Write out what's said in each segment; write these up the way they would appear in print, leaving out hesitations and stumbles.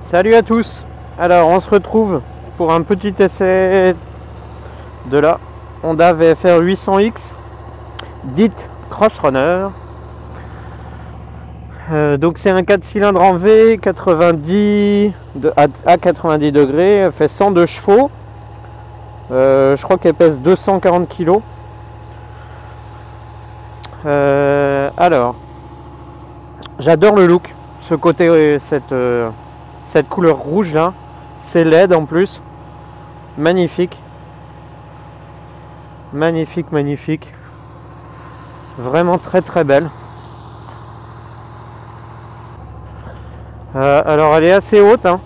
Salut à tous. Alors on se retrouve pour un petit essai de la Honda VFR 800X dite Crossrunner. Donc c'est un 4 cylindres en V 90 à 90 degrés, elle fait 102 chevaux. Je crois qu'elle pèse 240 kg. Alors j'adore le look, ce côté, cette couleur rouge là, c'est LED en plus, magnifique, magnifique, vraiment très très belle. Alors elle est assez haute, hein.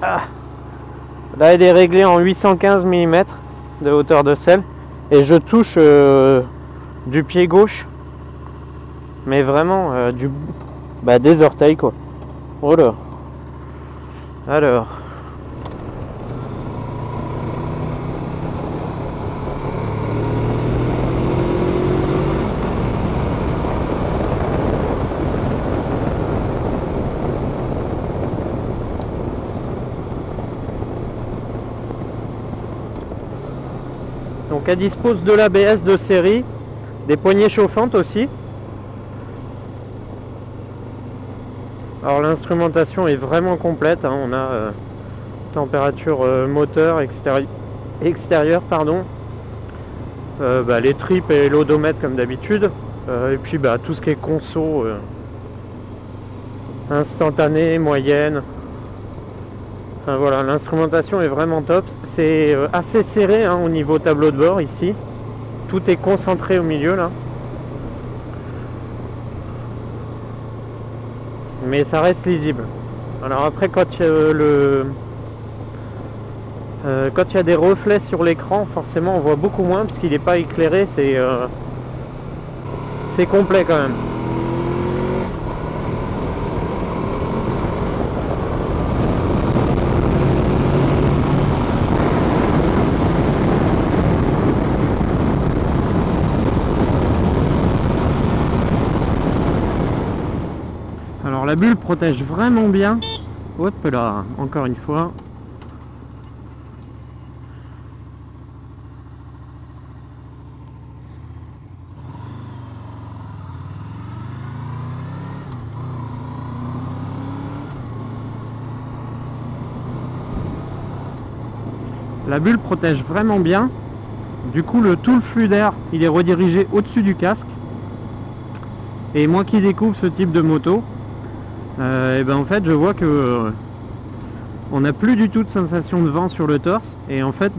Là elle est réglée en 815 mm de hauteur de selle et je touche du pied gauche, mais vraiment des orteils quoi. Oh là. Alors donc elle dispose de l'ABS de série, des poignées chauffantes aussi. Alors l'instrumentation est vraiment complète, hein. On a température moteur extérieure, pardon, les tripes et l'odomètre comme d'habitude, et puis tout ce qui est conso, instantané, moyenne. Enfin voilà, l'instrumentation est vraiment top. C'est assez serré, hein, au niveau tableau de bord ici. Tout est concentré au milieu là. Mais ça reste lisible. Alors après, quand il y a des reflets sur l'écran, forcément on voit beaucoup moins parce qu'il n'est pas éclairé. C'est complet quand même. Alors la bulle protège vraiment bien. Hop là, encore une fois. La bulle protège vraiment bien. Du coup tout le flux d'air il est redirigé au-dessus du casque. Et moi qui découvre ce type de moto, en fait je vois que on n'a plus du tout de sensation de vent sur le torse. Et en fait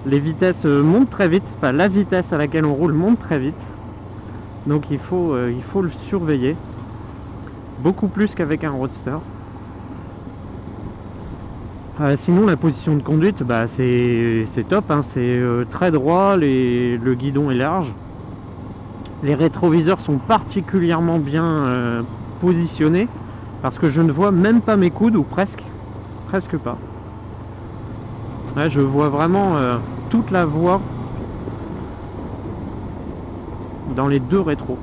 les vitesses montent très vite. Enfin la vitesse à laquelle on roule monte très vite. Donc il faut le surveiller. Beaucoup plus qu'avec un roadster. Sinon la position de conduite c'est top, hein. C'est très droit, le guidon est large. Les rétroviseurs sont particulièrement bien positionnés parce que je ne vois même pas mes coudes, ou presque pas. Là, je vois vraiment toute la voie dans les deux rétros.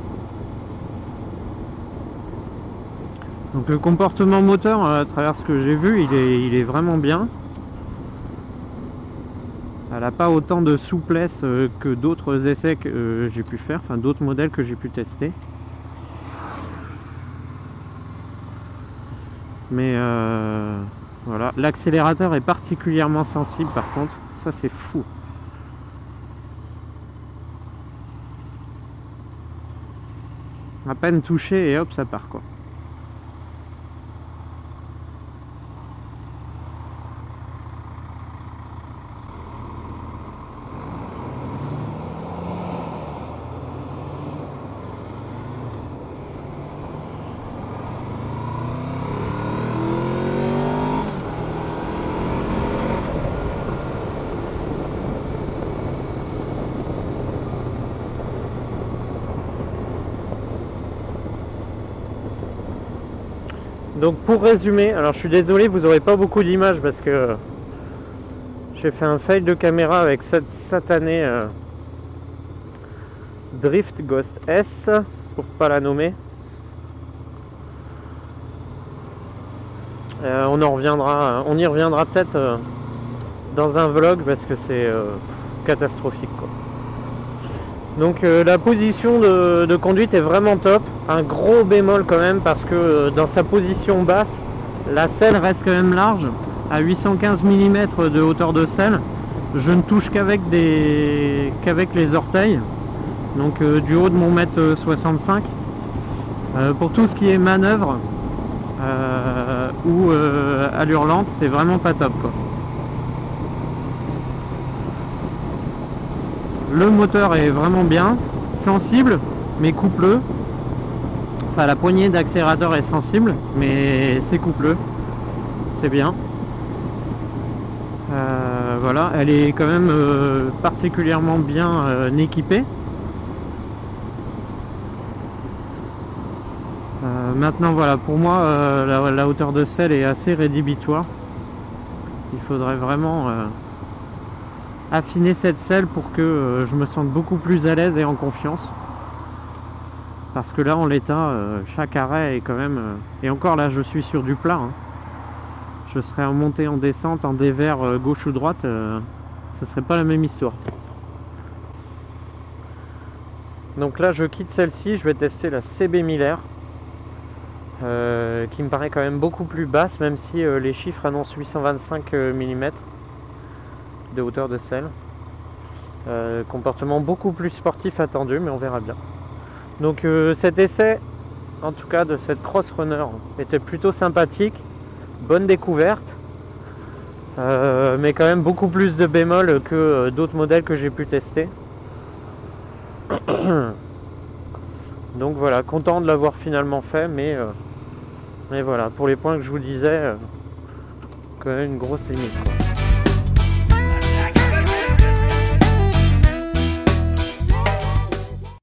Donc le comportement moteur, à travers ce que j'ai vu, il est vraiment bien. Elle n'a pas autant de souplesse que d'autres essais que j'ai pu faire, enfin d'autres modèles que j'ai pu tester. Mais voilà, l'accélérateur est particulièrement sensible par contre, ça c'est fou. À peine touché et hop ça part quoi. Donc pour résumer, alors je suis désolé, vous n'aurez pas beaucoup d'images parce que j'ai fait un fail de caméra avec cette satanée Drift Ghost S, pour pas la nommer. On y reviendra peut-être dans un vlog parce que c'est catastrophique quoi. Donc la position de conduite est vraiment top. Un gros bémol quand même parce que dans sa position basse, la selle reste quand même large. À 815 mm de hauteur de selle, je ne touche qu'avec les orteils. Donc du haut de mon mètre 65. Pour tout ce qui est manœuvre ou allure lente, c'est vraiment pas top quoi. Le moteur est vraiment bien, sensible, mais coupleux. Enfin, la poignée d'accélérateur est sensible, mais c'est coupleux. C'est bien. Voilà, elle est quand même particulièrement bien équipée. Maintenant, voilà, pour moi, la hauteur de selle est assez rédhibitoire. Il faudrait vraiment affiner cette selle pour que je me sente beaucoup plus à l'aise et en confiance. Parce que là, en l'état, chaque arrêt est quand même... et encore là, je suis sur du plat. Hein. Je serais en montée, en descente, en dévers gauche ou droite, ce serait pas la même histoire. Donc là, je quitte celle-ci, je vais tester la CB Miller. Qui me paraît quand même beaucoup plus basse, même si les chiffres annoncent 825 mm de hauteur de selle. Comportement beaucoup plus sportif attendu, mais on verra bien. Donc cet essai, en tout cas de cette Cross Runner, était plutôt sympathique, bonne découverte, mais quand même beaucoup plus de bémol que d'autres modèles que j'ai pu tester. Donc voilà, content de l'avoir finalement fait, mais voilà, pour les points que je vous disais, quand même une grosse limite quoi.